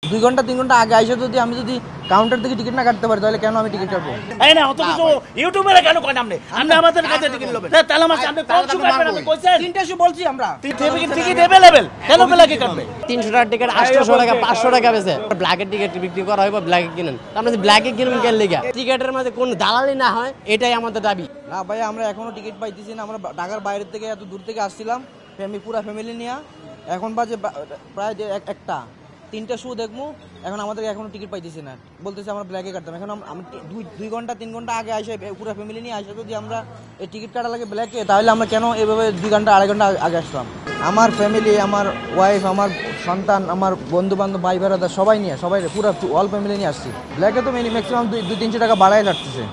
2 ঘন্টা 3 ঘন্টা আগে আইসা যদি আমি যদি কাউন্টার থেকে টিকিট না কাটতে পারি তাহলে কেন আমি টিকিট কাটবো? এই না অত কিছু ইউটিউবারে কেন কয় আপনি আমাদের কাছে টিকিট লবেন তাহলে মাসে আপনি কোন শু কাটবেন আপনি কইছেন 3টা শু বলছি আমরা টিকিট अवेलेबल কেন ব্ল্যাকে কাটবে 300 টাকার টিকিট 800 টাকা 500 টাকা বেচে ব্ল্যাকের টিকিট বিক্রি করা হয় বা ব্ল্যাকে কিনেন আমরা যে ব্ল্যাকে কিনবেন কেন লাগা টিকিটের মধ্যে কোন দালালি না হয় এটাই আমাদের দাবি। না ভাই আমরা এখনো টিকিট পাইতেছি না, আমরা ঢাকার বাইরে থেকে এত দূর থেকে আসছিলাম পুরা ফ্যামিলি নিয়ে, এখন বাজে প্রায় একটা 3টা শো দেখবো, এখন আমাদের এখনো টিকিট পাইতেছি না, বলতেছে আমরা ব্ল্যাকে কাটতাম। এখন আমি 2 ঘন্টা 3 ঘন্টা আগে আসে পুরো ফ্যামিলি নিয়ে আসে যদি আমরা এই টিকিট কাটা লাগে ব্ল্যাকে তাহলে আমরা কেন এভাবে 2 ঘন্টা 2.5 ঘন্টা আগে আসলাম? আমার ফ্যামিলি, আমার ওয়াইফ, আমার সন্তান, আমার বন্ধু বান্ধব, ভাই বেড়াদার সবাই নিয়ে সবাই পুরো অল ফ্যামিলি নিয়ে আসছি। ব্ল্যাকে তো ম্যাক্সিমাম 200-300 টাকা বাড়াই লাগতেছে।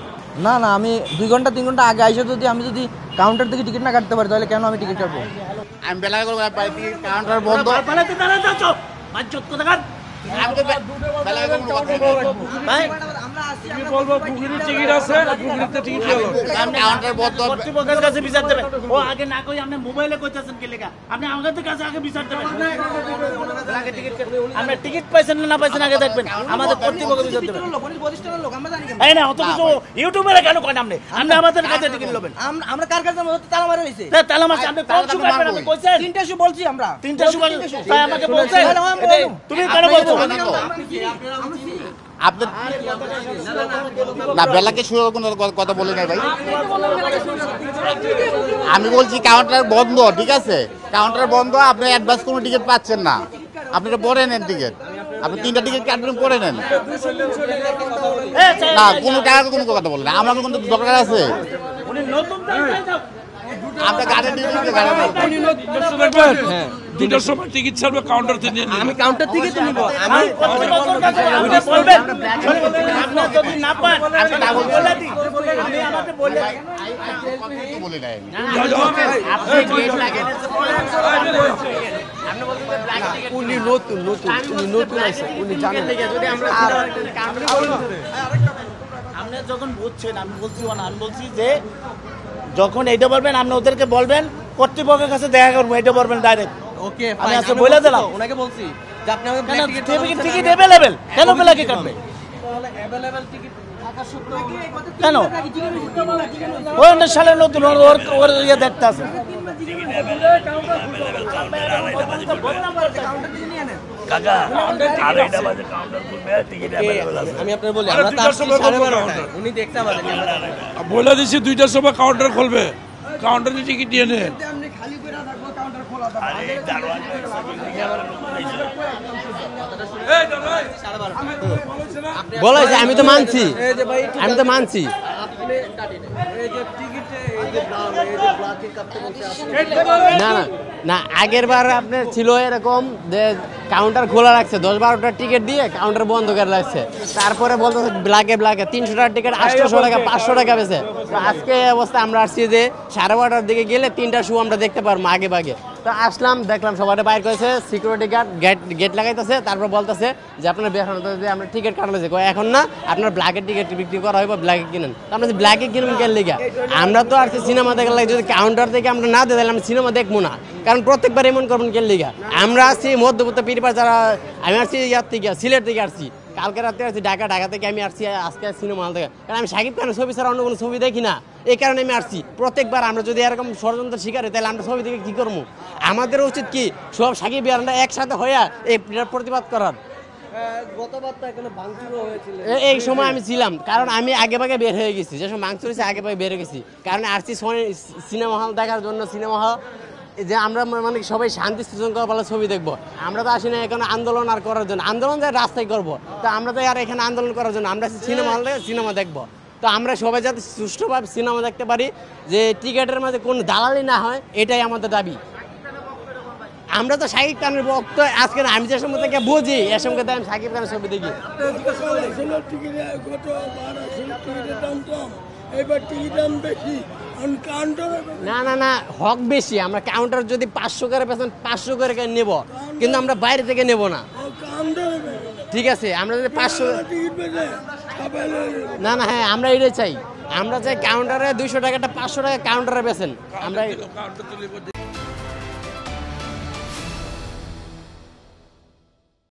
না না আমি 2 ঘন্টা 3 ঘন্টা আগে আসে যদি আমি কাউন্টার থেকে টিকিট না কাটতে পারি তাহলে কেন আমি টিকিট কাটবো? আমি বেলা করে কাউন্টার বন্ধ পালাতে দাঁড়া যাচ্ছো বাচ্চা কত টাকা আমি তো বেলা করে কি বলবো পুকুরের টিকিট আছে পুকুরের টিকিট হলো কাউন্টার বন্ধ কর্তৃপক্ষের কাছে বিচার দেবে। ও আগে না কই আপনি মোবাইলে কইতাছেন কি লেখা আপনি আমাদের কাছে আগে বিচার দেবেন। আগে টিকিট আপনি টিকিট পাইছেন না পাইছেন আগে দেখবেন, আমাদের কর্তৃপক্ষ বিচার দেবে। এই না অত কিছু ইউটিউবারে কেন কয় আপনি আমাদের কাছে টিকিট লবেন আমরা কার কাছে তালা মারা হইছে তাহলে মাসে আপনি কোন শু কাটবেন আপনি কইছেন 3টা শু বলছি আমরা 3টা শু তাই আমাকে বলছেন তুমি কেন বলছো আপনার না বেলাকে শুরু কোনো কথা বলে নাই ভাই, আমি বলছি কাউন্টার বন্ধ, ঠিক আছে কাউন্টার বন্ধ, আপনি অ্যাডভান্স কোনো টিকিট পাচ্ছেন না, আপনি পরে নেন টিকিট, আপনি 3টা টিকিট কাটবেন পরে নেন না, কোনো টাকা কোনো কথা বলেন আমার কোনো দরকার আছে উনি নতুন আপনার গাড়ি দিয়ে হ্যাঁ 2টার সময় টিকিট ছাড়বে কাউন্টার থেকে নিয়ে আমি কাউন্টার থেকে তো নিব আমি আপনি বলবেন আপনি যদি না পান আপনি না বলে দিই আমি আমাকে বলে বলে নাই আপনি গেট লাগাইছেন আপনি বলতে ব্ল্যাক টিকিট উনি নতুন আছে উনি জানেন যদি আমরা কাউন্টারে আপনি যখন বুঝছেন আমি বলছি না, আমি বলছি যে যখন এইটা বলবেন আপনি ওদেরকে বলবেন কর্তৃপক্ষের কাছে দেখা করবো, এটা বলবেন ডাইরেক্ট। ওকে আমি আজকে বলে দিলাম ওনাকে বলছি যে আপনি আমাকে কেন টিকিট अवेलेबल কেন ব্ল্যাকে কাটবে अवेलेबल টিকিট থাকা সত্ত্বেও কেন ওই না সালে নতুন ওর ইয়ে দেখতে আছে আমি আপনার বলি আমরা তার 12:30 উনি দেখতে আমাদের বলে দিছি 2টার সময় কাউন্টার খুলবে, কাউন্টারে টিকিট নিয়ে নেন। আপনি খালি করে রাখবো কাউন্টার খোলা থাকবে। বলাইছে আমি তো মানছি এই যে ভাই আমি তো মানছি আপনি কাটেন এই যে টিকিটে এই যে ব্ল্যাকে কাটতে বলতে না না না আগের বার আপনার ছিল এরকম যে কাউন্টার খোলা রাখছে 10-12টা টিকিট দিয়ে কাউন্টার বন্ধ করে রাখছে, তারপরে বলতে ব্ল্যাকে 300 টাকার টিকিট 800 টাকা 500 টাকা বেচে। তো আজকে এই অবস্থা আমরা আসছি যে 12:30টার দিকে গেলে 3টা শো আমরা দেখতে পারবো আগে ভাগে। তো আসলাম দেখলাম সবাই বাইর করেছে, সিকিউরিটি গার্ড গেট লাগাইতেছে, তারপর বলতেছে যে আপনার বেতন যে আমরা টিকিট কাটলেছে এখন না আপনার ব্ল্যাকের টিকিট বিক্রি করা হয় বা ব্ল্যাকে কিনেন। তো আমরা যে ব্ল্যাকে কিনবেন কেন লিগা আমরা তো আর সিনেমা দেখার লাগে যদি কাউন্টার থেকে আমরা না দিই তাহলে আমরা সিনেমা দেখবো না, কারণ প্রত্যেকবার এমন করবেন কেন লিগা আমরা আসছি মধ্যবর্তী পরিবার যারা, আমি আসছি ইয়ার থেকে সিলেট থেকে আসছি, কালকে রাতে আসছি ঢাকা থেকে আমি আসছি আজকে সিনেমা হল থেকে, কারণ আমি শাকিব খানের ছবি ছাড়া অন্য কোনো ছবি দেখি না, এই কারণে আমি আসছি। প্রত্যেকবার আমরা যদি এরকম ষড়যন্ত্র শিকার হই তাহলে আমরা ছবি দেখে কী করবো? আমাদের উচিত কি সব শাকিব আমরা একসাথে হইয়া এই প্রতিবাদ করার। এই সময় আমি ছিলাম কারণ আমি আগে ভাগে বের হয়ে গেছি, যে সময় ভাঙচুর হয়েছে আগে ভাগে বের হয়ে গেছি, কারণ আসছি সিনেমা হল দেখার জন্য, সিনেমা হল যে আমরা মানে সবাই শান্তি শৃঙ্খলা ভালো ছবি দেখবো, আমরা তো আসি না এখানে আন্দোলন আর করার জন্য, আন্দোলন যায় রাস্তায় করবো, তো আমরা তো আর এখানে আন্দোলন করার জন্য আমরা সিনেমা হল থেকে সিনেমা দেখবো। তো আমরা সবাই যাতে সুষ্ঠুভাবে সিনেমা দেখতে পারি, যে টিকিটের মধ্যে কোনো দালালি না হয় এটাই আমাদের দাবি। আমরা তো শাকিব খানের ভক্ত, আজকে আমি যে সময় থেকে বুঝি এর সঙ্গে আমি শাকিব খানের ছবি দেখি। না না না হক বেশি, আমরা কাউন্টার যদি 500 করে পেছেন 500 করে নেব, কিন্তু আমরা বাইরে থেকে নেব না, ঠিক আছে? আমরা যদি 500 না না হ্যাঁ আমরা এটাই চাই, আমরা চাই কাউন্টারে 200 টাকাটা 500 টাকা কাউন্টারে বেছেন আমরা।